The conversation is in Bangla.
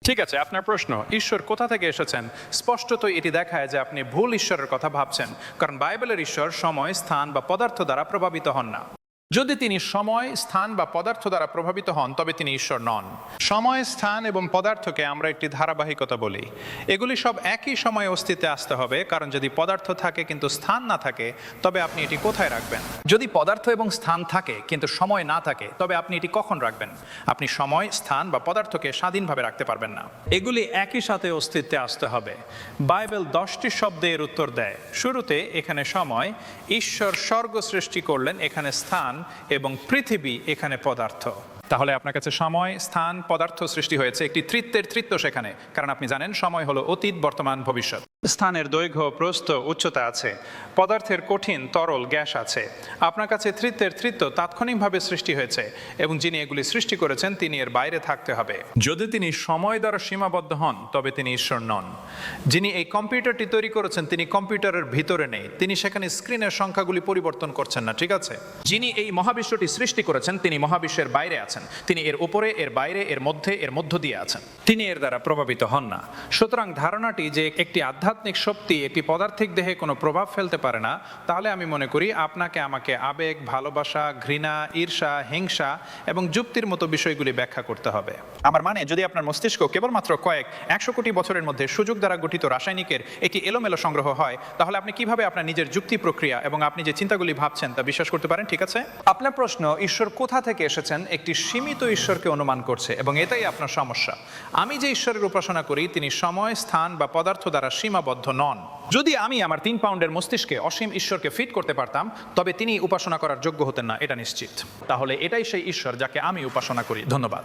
ঠিক আছে, আপনার প্রশ্ন ঈশ্বর কোথা থেকে এসেছেন? স্পষ্টত এটি দেখায় যে আপনি ভুল ঈশ্বরের কথা ভাবছেন, কারণ বাইবেলের ঈশ্বর সময়, স্থান বা পদার্থ দ্বারা প্রভাবিত হন না। যদি তিনি সময়, স্থান বা পদার্থ দ্বারা প্রভাবিত হন তবে তিনি ঈশ্বর নন। সময়, স্থান এবং পদার্থকে আমরা একটি ধারাবাহিকতা বলি। এগুলি সব একই সময়ে অস্তিত্বে আসতে হবে, কারণ যদি পদার্থ থাকে কিন্তু স্থান না থাকে তবে আপনি এটি কোথায় রাখবেন? যদি পদার্থ এবং স্থান থাকে কিন্তু সময় না থাকে তবে আপনি এটি কখন রাখবেন? আপনি সময়, স্থান বা পদার্থকে স্বাধীনভাবে রাখতে পারবেন না। এগুলি একই সাথে অস্তিত্বে আসতে হবে। বাইবেল 10টি শব্দে এর উত্তর দেয়। শুরুতে এখানে সময়, ঈশ্বর স্বর্গ সৃষ্টি করলেন, এখানে স্থান, এবং পৃথিবী, এখানে পদার্থ। তাহলে আপনার কাছে সময়, স্থান, পদার্থ সৃষ্টি হয়েছে, একটি তৃত্বের তৃত্ব সেখানে, কারণ আপনি জানেন সময় হলো অতীত, বর্তমান, ভবিষ্যৎ। স্থানের দৈর্ঘ্য, প্রস্থ, উচ্চতা আছে। পদার্থের কঠিন, তরল, গ্যাস আছে। আপনার কাছে তৃত্বের তৃত্ব তাৎক্ষণিকভাবে সৃষ্টি হয়েছে, এবং যিনি এগুলি সৃষ্টি করেছেন তিনি এর বাইরে থাকতে হবে। যদি তিনি সময় দ্বারা সীমাবদ্ধ হন তবে তিনি ঈশ্বর নন। যিনি এই কম্পিউটারটি তৈরি করেছেন তিনি কম্পিউটারের ভিতরে নেই, তিনি সেখানে স্ক্রিনের সংখ্যাগুলি পরিবর্তন করছেন না, ঠিক আছে? যিনি এই মহাবিশ্বটি সৃষ্টি করেছেন তিনি মহাবিশ্বের বাইরে আছেন, তিনি এর উপরে, এর বাইরে, এর মধ্যে, এর মধ্য দিয়ে আছেন। তিনি এর দ্বারা প্রভাবিত হন না। সুতরাং ধারণাটি যে একটি আধ্যাত্মিক শক্তি একটি পদার্থিক দেহে কোনো প্রভাব ফেলতে পারে না, তাহলে আমি মনে করি আপনাকে আমাকে আবেগ, ভালোবাসা, ঘৃণা, ঈর্ষা, হিংসা এবং যুক্তির মতো বিষয়গুলি ব্যাখ্যা করতে হবে। আমার মানে, যদি আপনার মস্তিষ্ক কেবলমাত্র 100 কোটি বছরের মধ্যে সুযোগ দ্বারা গঠিত রাসায়নিকের একটি এলোমেলো সংগ্রহ হয়, তাহলে আপনি কিভাবে আপনার নিজের যুক্তি প্রক্রিয়া এবং আপনি যে চিন্তাগুলি ভাবছেন তা বিশ্বাস করতে পারেন? ঠিক আছে, আপনার প্রশ্ন ঈশ্বর কোথা থেকে এসেছেন একটি সীমিত ঈশ্বরকে অনুমান করছে, এবং এটাই আপনার সমস্যা। আমি যে ঈশ্বরের উপাসনা করি তিনি সময়, স্থান বা পদার্থ দ্বারা সীমাবদ্ধ নন। যদি আমি আমার 3 পাউন্ডের মস্তিষ্কে অসীম ঈশ্বরকে ফিট করতে পারতাম তবে তিনি উপাসনা করার যোগ্য হতেন না, এটা নিশ্চিত। তাহলে এটাই সেই ঈশ্বর যাকে আমি উপাসনা করি। ধন্যবাদ।